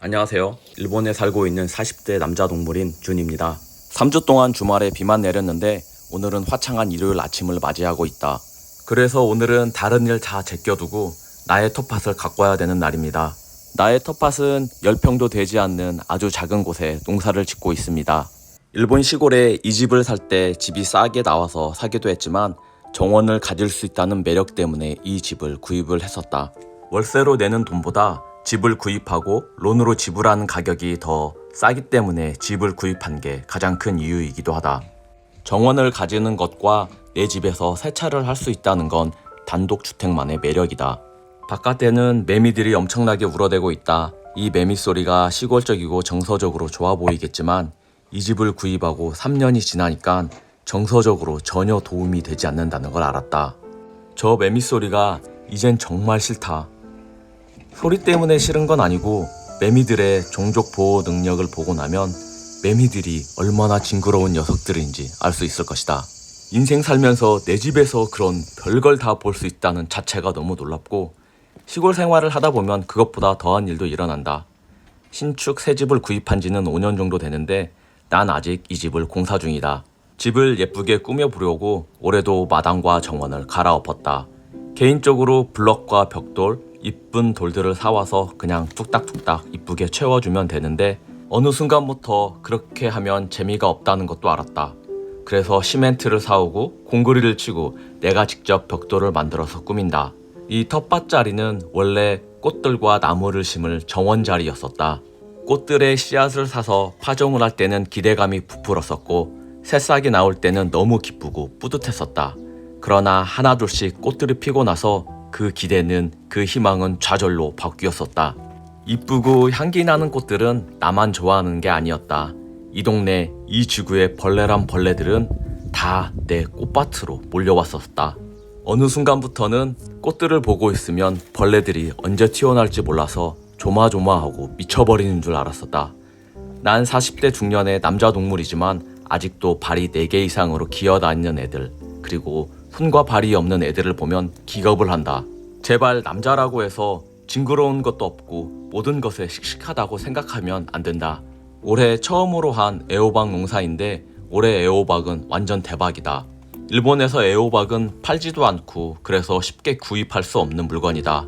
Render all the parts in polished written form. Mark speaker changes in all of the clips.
Speaker 1: 안녕하세요. 일본에 살고 있는 40대 남자 동물인 준입니다. 3주 동안 주말에 비만 내렸는데 오늘은 화창한 일요일 아침을 맞이하고 있다. 그래서 오늘은 다른 일 다 제껴두고 나의 텃밭을 가꿔야 되는 날입니다. 나의 텃밭은 10평도 되지 않는 아주 작은 곳에 농사를 짓고 있습니다. 일본 시골에 이 집을 살 때 집이 싸게 나와서 사기도 했지만 정원을 가질 수 있다는 매력 때문에 이 집을 구입을 했었다. 월세로 내는 돈보다 집을 구입하고 론으로 지불하는 가격이 더 싸기 때문에 집을 구입한 게 가장 큰 이유이기도 하다. 정원을 가지는 것과 내 집에서 세차를 할 수 있다는 건 단독주택만의 매력이다. 바깥에는 매미들이 엄청나게 울어대고 있다. 이 매미 소리가 시골적이고 정서적으로 좋아 보이겠지만 이 집을 구입하고 3년이 지나니까 정서적으로 전혀 도움이 되지 않는다는 걸 알았다. 저 매미 소리가 이젠 정말 싫다. 소리 때문에 싫은 건 아니고 매미들의 종족 보호 능력을 보고 나면 매미들이 얼마나 징그러운 녀석들인지 알 수 있을 것이다. 인생 살면서 내 집에서 그런 별걸 다 볼 수 있다는 자체가 너무 놀랍고 시골 생활을 하다 보면 그것보다 더한 일도 일어난다. 신축 새 집을 구입한 지는 5년 정도 되는데 난 아직 이 집을 공사 중이다. 집을 예쁘게 꾸며보려고 올해도 마당과 정원을 갈아엎었다. 개인적으로 블럭과 벽돌, 이쁜 돌들을 사와서 그냥 뚝딱뚝딱 이쁘게 채워주면 되는데 어느 순간부터 그렇게 하면 재미가 없다는 것도 알았다. 그래서 시멘트를 사오고 콘크리트를 치고 내가 직접 벽돌을 만들어서 꾸민다. 이 텃밭 자리는 원래 꽃들과 나무를 심을 정원 자리였었다. 꽃들의 씨앗을 사서 파종을 할 때는 기대감이 부풀었었고 새싹이 나올 때는 너무 기쁘고 뿌듯했었다. 그러나 하나둘씩 꽃들이 피고 나서 그 기대는, 그 희망은 좌절로 바뀌었었다. 이쁘고 향기 나는 꽃들은 나만 좋아하는 게 아니었다. 이 동네, 이 지구의 벌레란 벌레들은 다 내 꽃밭으로 몰려왔었다. 어느 순간부터는 꽃들을 보고 있으면 벌레들이 언제 튀어나올지 몰라서 조마조마하고 미쳐버리는 줄 알았었다. 난 40대 중년의 남자 동물이지만 아직도 발이 4개 이상으로 기어다니는 애들, 그리고 손과 발이 없는 애들을 보면 기겁을 한다. 제발 남자라고 해서 징그러운 것도 없고 모든 것에 씩씩하다고 생각하면 안 된다. 올해 처음으로 한 애호박 농사인데 올해 애호박은 완전 대박이다. 일본에서 애호박은 팔지도 않고 그래서 쉽게 구입할 수 없는 물건이다.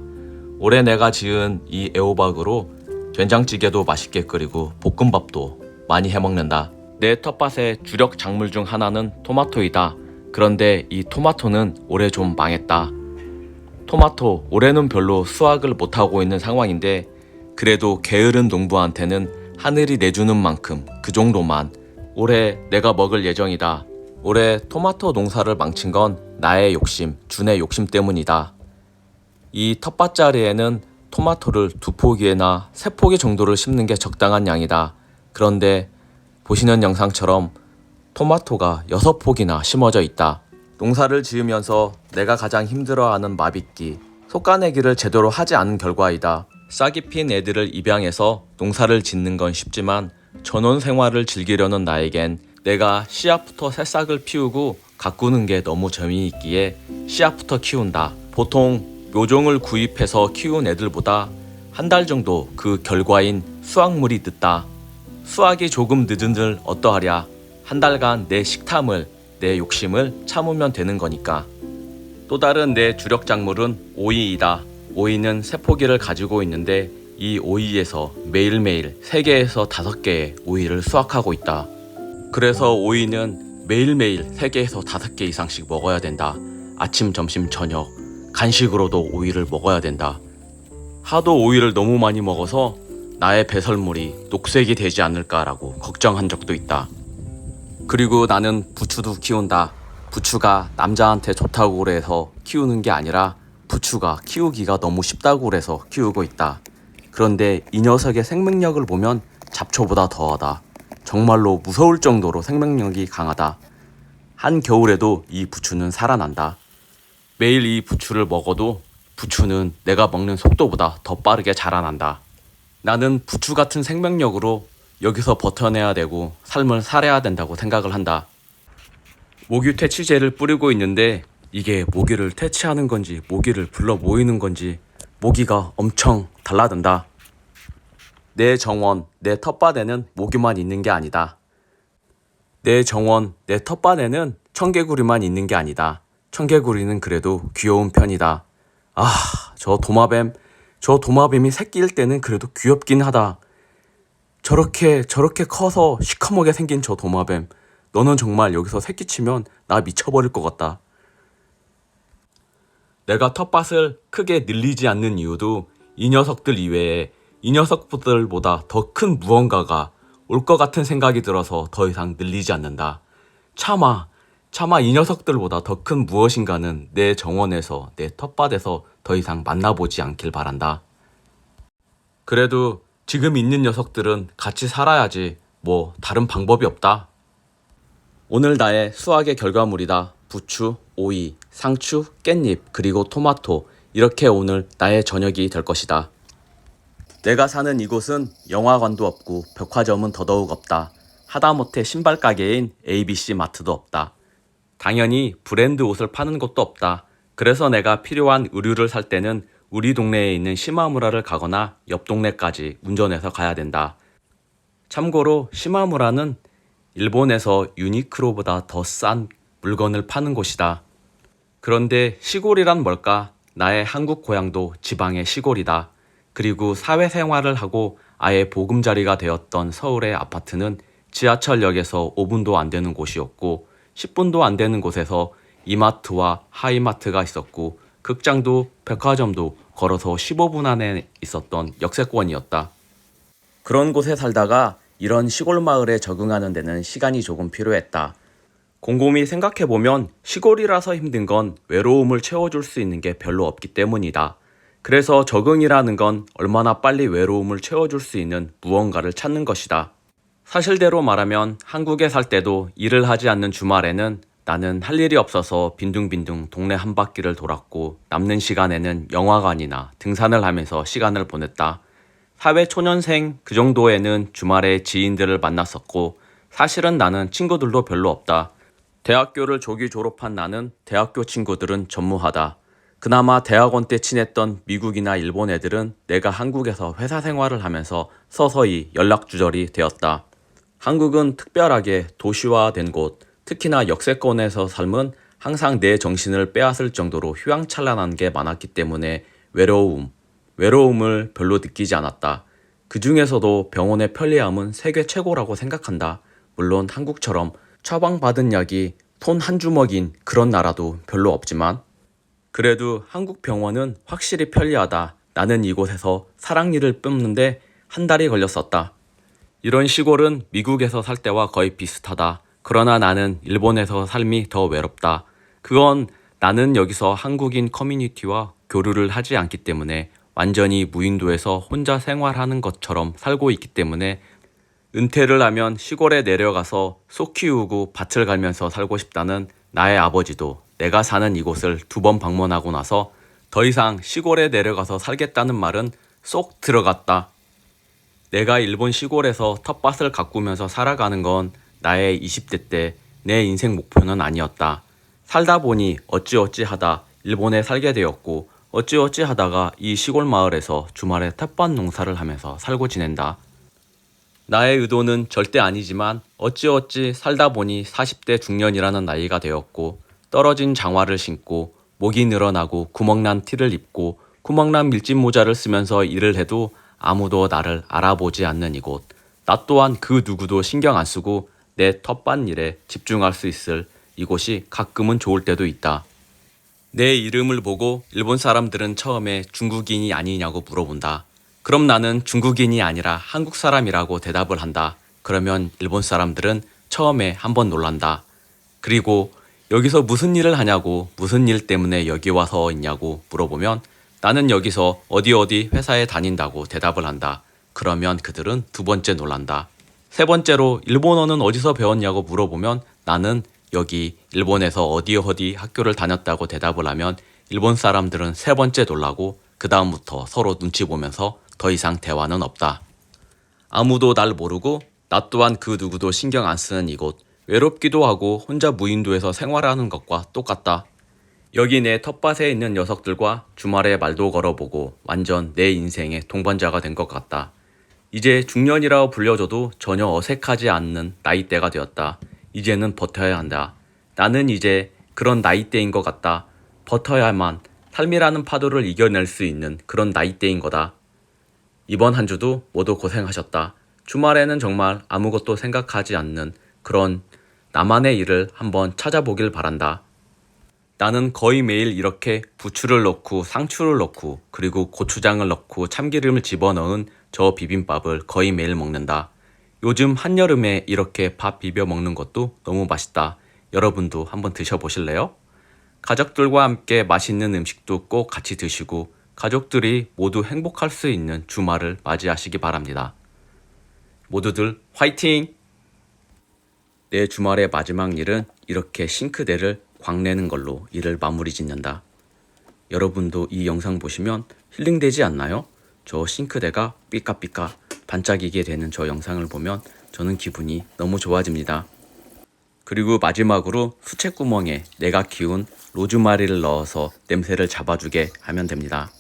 Speaker 1: 올해 내가 지은 이 애호박으로 된장찌개도 맛있게 끓이고 볶음밥도 많이 해먹는다. 내 텃밭의 주력 작물 중 하나는 토마토이다. 그런데 이 토마토는 올해 좀 망했다. 토마토 올해는 별로 수확을 못하고 있는 상황인데 그래도 게으른 농부한테는 하늘이 내주는 만큼 그 정도만 올해 내가 먹을 예정이다. 올해 토마토 농사를 망친 건 나의 욕심, 준의 욕심 때문이다. 이 텃밭 자리에는 토마토를 2포기나 3포기 정도를 심는 게 적당한 양이다. 그런데 보시는 영상처럼 토마토가 6포기나 심어져 있다. 농사를 지으면서 내가 가장 힘들어하는 마비끼, 속가내기를 제대로 하지 않은 결과이다. 싹이 핀 애들을 입양해서 농사를 짓는 건 쉽지만 전원 생활을 즐기려는 나에겐 내가 씨앗부터 새싹을 피우고 가꾸는 게 너무 재미있기에 씨앗부터 키운다. 보통 묘종을 구입해서 키운 애들보다 한 달 정도 그 결과인 수확물이 늦다. 수확이 조금 늦은들 어떠하랴. 한 달간 내 식탐을, 내 욕심을 참으면 되는 거니까. 또 다른 내 주력 작물은 오이이다. 오이는 3포기를 가지고 있는데 이 오이에서 매일매일 3개에서 5개의 오이를 수확하고 있다. 그래서 오이는 매일매일 3개에서 5개 이상씩 먹어야 된다. 아침, 점심, 저녁 간식으로도 오이를 먹어야 된다. 하도 오이를 너무 많이 먹어서 나의 배설물이 녹색이 되지 않을까라고 걱정한 적도 있다. 그리고 나는 부추도 키운다. 부추가 남자한테 좋다고 그래서 키우는 게 아니라 부추가 키우기가 너무 쉽다고 그래서 키우고 있다. 그런데 이 녀석의 생명력을 보면 잡초보다 더하다. 정말로 무서울 정도로 생명력이 강하다. 한겨울에도 이 부추는 살아난다. 매일 이 부추를 먹어도 부추는 내가 먹는 속도보다 더 빠르게 자라난다. 나는 부추 같은 생명력으로 여기서 버텨내야 되고 삶을 살아야 된다고 생각을 한다. 모기 퇴치제를 뿌리고 있는데 이게 모기를 퇴치하는 건지 모기를 불러 모이는 건지 모기가 엄청 달라든다. 내 정원, 내 텃밭에는 모기만 있는 게 아니다. 내 정원, 내 텃밭에는 청개구리만 있는 게 아니다. 청개구리는 그래도 귀여운 편이다. 아, 저 도마뱀이 새끼일 때는 그래도 귀엽긴 하다. 저렇게 커서 시커멓게 생긴 저 도마뱀. 너는 정말 여기서 새끼치면 나 미쳐버릴 것 같다. 내가 텃밭을 크게 늘리지 않는 이유도 이 녀석들 이외에 이 녀석들보다 더 큰 무언가가 올 것 같은 생각이 들어서 더 이상 늘리지 않는다. 차마 이 녀석들보다 더 큰 무엇인가는 내 정원에서, 내 텃밭에서 더 이상 만나보지 않길 바란다. 그래도 지금 있는 녀석들은 같이 살아야지. 뭐 다른 방법이 없다. 오늘 나의 수학의 결과물이다. 부추, 오이, 상추, 깻잎, 그리고 토마토. 이렇게 오늘 나의 저녁이 될 것이다. 내가 사는 이곳은 영화관도 없고 백화점은 더더욱 없다. 하다못해 신발 가게인 ABC 마트도 없다. 당연히 브랜드 옷을 파는 곳도 없다. 그래서 내가 필요한 의류를 살 때는 우리 동네에 있는 시마무라를 가거나 옆 동네까지 운전해서 가야 된다. 참고로 시마무라는 일본에서 유니크로보다 더 싼 물건을 파는 곳이다. 그런데 시골이란 뭘까? 나의 한국 고향도 지방의 시골이다. 그리고 사회생활을 하고 아예 보금자리가 되었던 서울의 아파트는 지하철역에서 5분도 안 되는 곳이었고 10분도 안 되는 곳에서 이마트와 하이마트가 있었고 극장도 백화점도 걸어서 15분 안에 있었던 역세권이었다. 그런 곳에 살다가 이런 시골 마을에 적응하는 데는 시간이 조금 필요했다. 곰곰이 생각해보면 시골이라서 힘든 건 외로움을 채워줄 수 있는 게 별로 없기 때문이다. 그래서 적응이라는 건 얼마나 빨리 외로움을 채워줄 수 있는 무언가를 찾는 것이다. 사실대로 말하면 한국에 살 때도 일을 하지 않는 주말에는 나는 할 일이 없어서 빈둥빈둥 동네 한 바퀴를 돌았고 남는 시간에는 영화관이나 등산을 하면서 시간을 보냈다. 사회초년생 그 정도에는 주말에 지인들을 만났었고 사실은 나는 친구들도 별로 없다. 대학교를 조기 졸업한 나는 대학교 친구들은 전무하다. 그나마 대학원 때 친했던 미국이나 일본 애들은 내가 한국에서 회사 생활을 하면서 서서히 연락두절이 되었다. 한국은 특별하게 도시화된 곳, 특히나 역세권에서 삶은 항상 내 정신을 빼앗을 정도로 휘황찬란한 게 많았기 때문에 외로움을 별로 느끼지 않았다. 그 중에서도 병원의 편리함은 세계 최고라고 생각한다. 물론 한국처럼 처방받은 약이 손 한 주먹인 그런 나라도 별로 없지만 그래도 한국 병원은 확실히 편리하다. 나는 이곳에서 사랑니를 뿜는데 한 달이 걸렸었다. 이런 시골은 미국에서 살 때와 거의 비슷하다. 그러나 나는 일본에서 삶이 더 외롭다. 그건 나는 여기서 한국인 커뮤니티와 교류를 하지 않기 때문에 완전히 무인도에서 혼자 생활하는 것처럼 살고 있기 때문에 은퇴를 하면 시골에 내려가서 소 키우고 밭을 갈면서 살고 싶다는 나의 아버지도 내가 사는 이곳을 2번 방문하고 나서 더 이상 시골에 내려가서 살겠다는 말은 쏙 들어갔다. 내가 일본 시골에서 텃밭을 가꾸면서 살아가는 건 나의 20대 때 내 인생 목표는 아니었다. 살다 보니 어찌어찌 하다 일본에 살게 되었고 어찌어찌 하다가 이 시골 마을에서 주말에 텃밭 농사를 하면서 살고 지낸다. 나의 의도는 절대 아니지만 어찌어찌 살다 보니 40대 중년이라는 나이가 되었고 떨어진 장화를 신고 목이 늘어나고 구멍난 티를 입고 구멍난 밀짚 모자를 쓰면서 일을 해도 아무도 나를 알아보지 않는 이곳. 나 또한 그 누구도 신경 안 쓰고 내 텃밭 일에 집중할 수 있을 이곳이 가끔은 좋을 때도 있다. 내 이름을 보고 일본 사람들은 처음에 중국인이 아니냐고 물어본다. 그럼 나는 중국인이 아니라 한국 사람이라고 대답을 한다. 그러면 일본 사람들은 처음에 한번 놀란다. 그리고 여기서 무슨 일을 하냐고 무슨 일 때문에 여기 와서 있냐고 물어보면 나는 여기서 어디 회사에 다닌다고 대답을 한다. 그러면 그들은 2번째 놀란다. 3번째로 일본어는 어디서 배웠냐고 물어보면 나는 여기 일본에서 어디 학교를 다녔다고 대답을 하면 일본 사람들은 3번째 놀라고 그 다음부터 서로 눈치 보면서 더 이상 대화는 없다. 아무도 날 모르고 나 또한 그 누구도 신경 안 쓰는 이곳. 외롭기도 하고 혼자 무인도에서 생활하는 것과 똑같다. 여기 내 텃밭에 있는 녀석들과 주말에 말도 걸어보고 완전 내 인생의 동반자가 된 것 같다. 이제 중년이라고 불려줘도 전혀 어색하지 않는 나이대가 되었다. 이제는 버텨야 한다. 나는 이제 그런 나이대인 것 같다. 버텨야만 삶이라는 파도를 이겨낼 수 있는 그런 나이대인 거다. 이번 한 주도 모두 고생하셨다. 주말에는 정말 아무것도 생각하지 않는 그런 나만의 일을 한번 찾아보길 바란다. 나는 거의 매일 이렇게 부추를 넣고 상추를 넣고 그리고 고추장을 넣고 참기름을 집어넣은 저 비빔밥을 거의 매일 먹는다. 요즘 한여름에 이렇게 밥 비벼 먹는 것도 너무 맛있다. 여러분도 한번 드셔보실래요? 가족들과 함께 맛있는 음식도 꼭 같이 드시고 가족들이 모두 행복할 수 있는 주말을 맞이하시기 바랍니다. 모두들 화이팅! 내 주말의 마지막 일은 이렇게 싱크대를 광내는 걸로 일을 마무리 짓는다. 여러분도 이 영상 보시면 힐링되지 않나요? 저 싱크대가 삐까삐까 반짝이게 되는 저 영상을 보면 저는 기분이 너무 좋아집니다. 그리고 마지막으로 수채구멍에 내가 키운 로즈마리를 넣어서 냄새를 잡아주게 하면 됩니다.